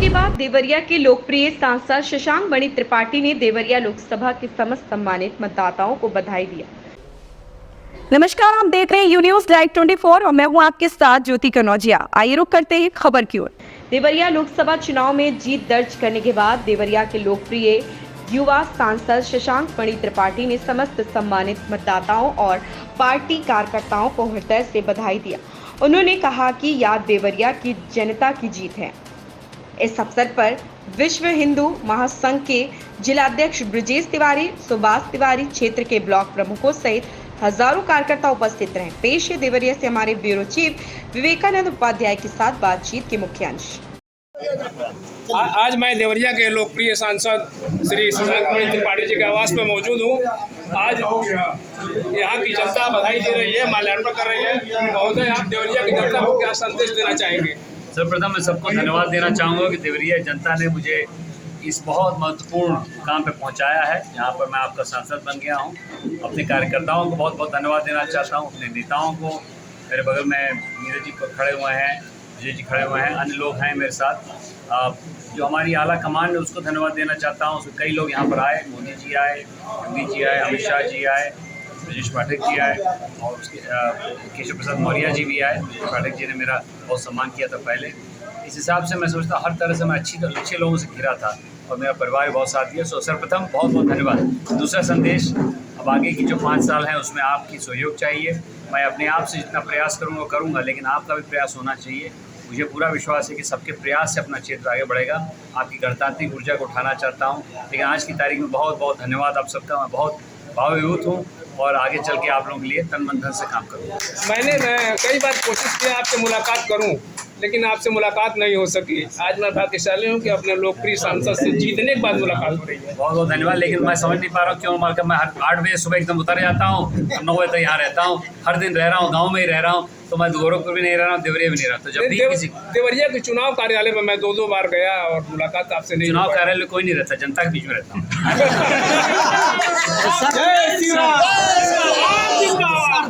के बाद देवरिया के लोकप्रिय सांसद शशांक मणि त्रिपाठी ने देवरिया लोकसभा के समस्त सम्मानित मतदाताओं को बधाई दिया। नमस्कार, हम देख रहे हैं यू न्यूज़ डायरेक्ट 24 और मैं हूं आपके साथ ज्योति कनौजिया। आइए रुक करते हैं खबर की ओर। देवरिया लोकसभा चुनाव में जीत दर्ज करने के बाद देवरिया के लोकप्रिय युवा सांसद शशांक मणि त्रिपाठी ने समस्त सम्मानित मतदाताओं और पार्टी कार्यकर्ताओं को हृदय से बधाई दिया। उन्होंने कहा कि यह देवरिया की जनता की जीत है। इस अवसर पर विश्व हिंदू महासंघ के जिलाध्यक्ष ब्रजेश तिवारी, सुभाष तिवारी, क्षेत्र के ब्लॉक प्रमुखों सहित हजारों कार्यकर्ता उपस्थित रहे। पेश है देवरिया से हमारे ब्यूरो चीफ विवेकानंद उपाध्याय के साथ बातचीत के मुख्य अंश। आज मैं देवरिया के लोकप्रिय सांसद श्री शशांक मणि त्रिपाठी जी के आवास में मौजूद हूँ। आज यहाँ की जनता बधाई दे रही है, माल्यार्पण कर रही है। महोदय, आप देवरिया की जनता को क्या संदेश देना चाहेंगे? सर्वप्रथम मैं सबको धन्यवाद देना चाहूँगा कि देवरिया जनता ने मुझे इस बहुत महत्वपूर्ण काम पे पहुंचाया है, जहां पर मैं आपका सांसद बन गया हूं। अपने कार्यकर्ताओं को बहुत बहुत धन्यवाद देना चाहता हूं, अपने नेताओं को। मेरे बगल में नीरज जी खड़े हुए हैं, विजय जी खड़े हुए हैं, अन्य लोग हैं मेरे साथ। जो हमारी आला कमान है उसको धन्यवाद देना चाहता हूँ। कई लोग यहाँ पर आए, मोदी जी आए, योगी जी आए, अमित शाह जी आए, ब्रजेश पाठक जी आए और उसके केशव प्रसाद मौर्य जी भी आए। पाठक जी ने मेरा बहुत सम्मान किया था पहले। इस हिसाब से मैं सोचता हूँ हर तरह से मैं अच्छे लोगों से घिरा था और मेरा परिवार बहुत साथ दिया। सो सर्वप्रथम बहुत बहुत धन्यवाद। दूसरा संदेश, अब आगे की जो 5 साल हैं उसमें आपकी सहयोग चाहिए। मैं अपने आप से जितना प्रयास करूँगा, लेकिन आपका भी प्रयास होना चाहिए। मुझे पूरा विश्वास है कि सबके प्रयास से अपना क्षेत्र आगे बढ़ेगा। आपकी गणतांत्रिक ऊर्जा को उठाना चाहता हूँ, लेकिन आज की तारीख में बहुत बहुत धन्यवाद आप सबका। मैं बहुत भावविभूत हूँ और आगे चल के आप लोगों के लिए तन मन धन से काम करूँगा। मैंने कई बार कोशिश किया आपसे मुलाकात करूं, लेकिन आपसे मुलाकात नहीं हो सकी। आज मैं भाग्यशाली हूं कि अपने लोकप्रिय सांसद से जीतने के बाद मुलाकात हो रही है। बहुत बहुत धन्यवाद। लेकिन मैं समझ नहीं पा रहा हूँ क्यों मालूम, मैं 8 बजे सुबह एकदम उतर जाता हूँ, 9 बजे तक यहाँ रहता हूँ। हर दिन रह रहा हूँ, गाँव में ही रह रहा हूँ, तो मैं गोरखपुर भी नहीं रह रहा हूँ, देवरिया भी नहीं रहा। तो जब भी किसी देवरिया के चुनाव कार्यालय में मैं 2 बार गया और मुलाकात आपसे नहीं। चुनाव कार्यालय में कोई नहीं रहता, जनता के बीच में रहता हूँ।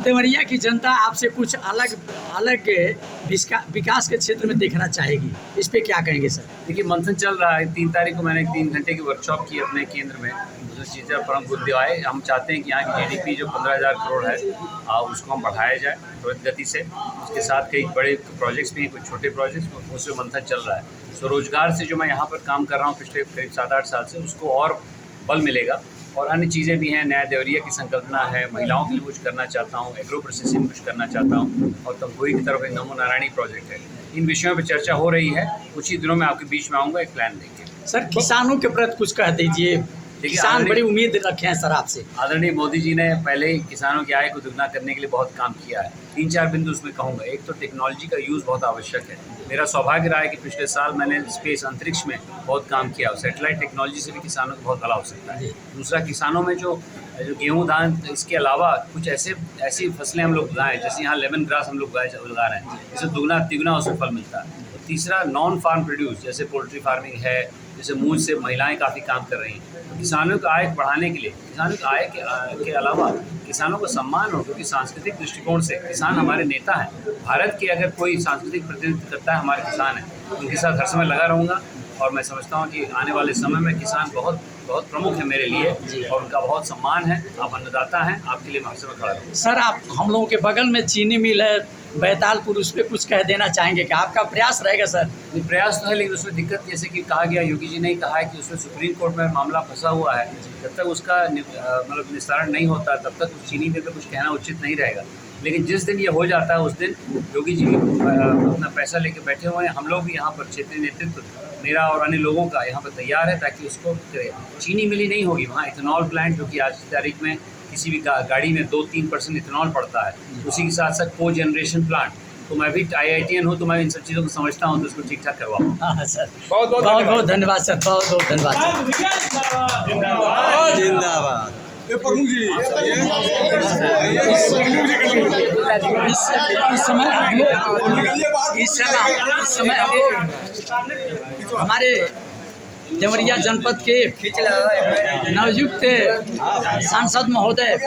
देवरिया की जनता आपसे कुछ अलग विकास के क्षेत्र में देखना चाहेगी, इस पे क्या कहेंगे सर? देखिए, मंथन चल रहा है। 3 तारीख को मैंने 3 घंटे की वर्कशॉप की अपने केंद्र में। दूसरी चीज़ें परम बुद्धि आए, हम चाहते हैं कि यहाँ की GDP जो 15,000 करोड़ है उसको हम बढ़ाया जाए त्वरित गति से। उसके साथ कई बड़े प्रोजेक्ट्स भी हैं, कुछ छोटे प्रोजेक्ट्स, उसमें मंथन चल रहा है। स्वरोजगार से जो मैं यहाँ पर काम कर रहा हूँ पिछले करीब 7-8 साल से, उसको और बल मिलेगा। और अन्य चीज़ें भी हैं। नया देवरिया की संकल्पना है, महिलाओं के लिए कुछ करना चाहता हूँ, एग्रो प्रोसेसिंग कुछ करना चाहता हूँ, और तमकुही की तरफ एक नमो नारायणी प्रोजेक्ट है। इन विषयों पर चर्चा हो रही है। कुछ ही दिनों में आपके बीच में आऊँगा एक प्लान देके। सर, किसानों के प्रति कुछ कह दीजिए। किसान बड़ी उम्मीद रखे हैं सर आपसे। आदरणीय मोदी जी ने पहले ही किसानों की आय को दुगना करने के लिए बहुत काम किया है। 3-4 बिंदु उसमें कहूँगा। एक तो टेक्नोलॉजी का यूज़ बहुत आवश्यक है। मेरा सौभाग्य रहा है कि पिछले साल मैंने स्पेस अंतरिक्ष में बहुत काम किया। सैटेलाइट टेक्नोलॉजी से भी किसानों को बहुत भला हो सकता है। दूसरा, किसानों में जो गेहूँ, धान, इसके अलावा कुछ ऐसी फसलें हम लोग उगाएँ, जैसे यहाँ लेमन ग्रास हम लोग उगा रहे हैं, जिससे दुगना तिगुना उसमें फल मिलता है। तीसरा, नॉन फार्म प्रोड्यूस, जैसे पोल्ट्री फार्मिंग है, जैसे मूंज से महिलाएं काफ़ी काम कर रही हैं। तो किसानों का आय बढ़ाने के लिए, किसानों की आय के अलावा किसानों को सम्मान हो, क्योंकि सांस्कृतिक दृष्टिकोण से किसान हमारे नेता हैं। भारत के अगर कोई सांस्कृतिक प्रतिनिधित्व करता है, हमारे किसान हैं। उनके साथ हर समय लगा रहूँगा और मैं समझता हूँ कि आने वाले समय में किसान बहुत बहुत प्रमुख है मेरे लिए और उनका बहुत सम्मान है। आप अन्नदाता हैं, आपके लिए मैं हर समय खड़ा रहूँगा। सर, आप हम लोगों के बगल में चीनी मिल है बैतालपुर, उस पर कुछ कह देना चाहेंगे कि आपका प्रयास रहेगा सर? प्रयास तो है, लेकिन उसमें दिक्कत जैसे कि कहा गया, योगी जी ने कहा है कि उसमें सुप्रीम कोर्ट में मामला फंसा हुआ है। जब तक उसका मतलब निस्तारण नहीं होता तब तक उस चीनी पे कुछ कहना उचित नहीं रहेगा। लेकिन जिस दिन ये हो जाता है उस दिन योगी जी अपना पैसा लेके बैठे हुए हैं। हम लोग भी यहाँ पर क्षेत्रीय नेतृत्व मेरा और अन्य लोगों का यहाँ पर तैयार है, ताकि उसको चीनी मिली नहीं होगी। वहाँ इथेनॉल प्लांट, जो कि आज की तारीख में किसी भी गाड़ी में 2-3% इथेनॉल पड़ता है, उसी के साथ साथ को जनरेशन प्लांट। तो मैं भी IITian हूँ, तो मैं इन सब चीज़ों को समझता हूँ, तो उसको ठीक ठाक करवाऊँ। हाँ सर, बहुत बहुत धन्यवाद सर, बहुत बहुत धन्यवाद सर। जिंदाबाद। इस समय हमारे देवरिया जनपद के नवयुक्त सांसद महोदय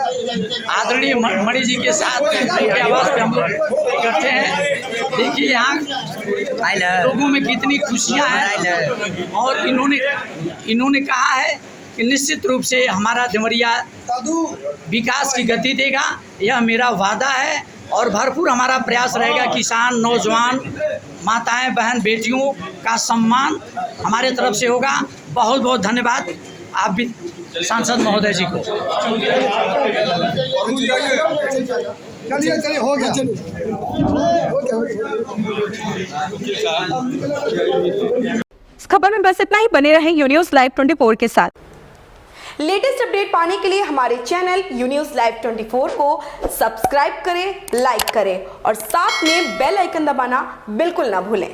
आदरणीय मणि जी के साथ उनके आवास पे हम लोग इकट्ठे हैं। देखिए यहाँ लोगों में कितनी खुशियाँ हैं और इन्होंने कहा है कि निश्चित रूप से हमारा देवरिया विकास की गति देगा, यह मेरा वादा है और भरपूर हमारा प्रयास रहेगा। किसान, नौजवान, माताएं, बहन, बेटियों का सम्मान हमारे तरफ से होगा। बहुत बहुत धन्यवाद आप भी सांसद महोदय जी को। चलिए हो गया। इस खबर में बस इतना ही। बने रहें यू न्यूज़ लाइव 24 के साथ। लेटेस्ट अपडेट पाने के लिए हमारे चैनल यू न्यूज़ लाइव 24 को सब्सक्राइब करें, लाइक करें और साथ में बेल आइकन दबाना बिल्कुल ना भूलें।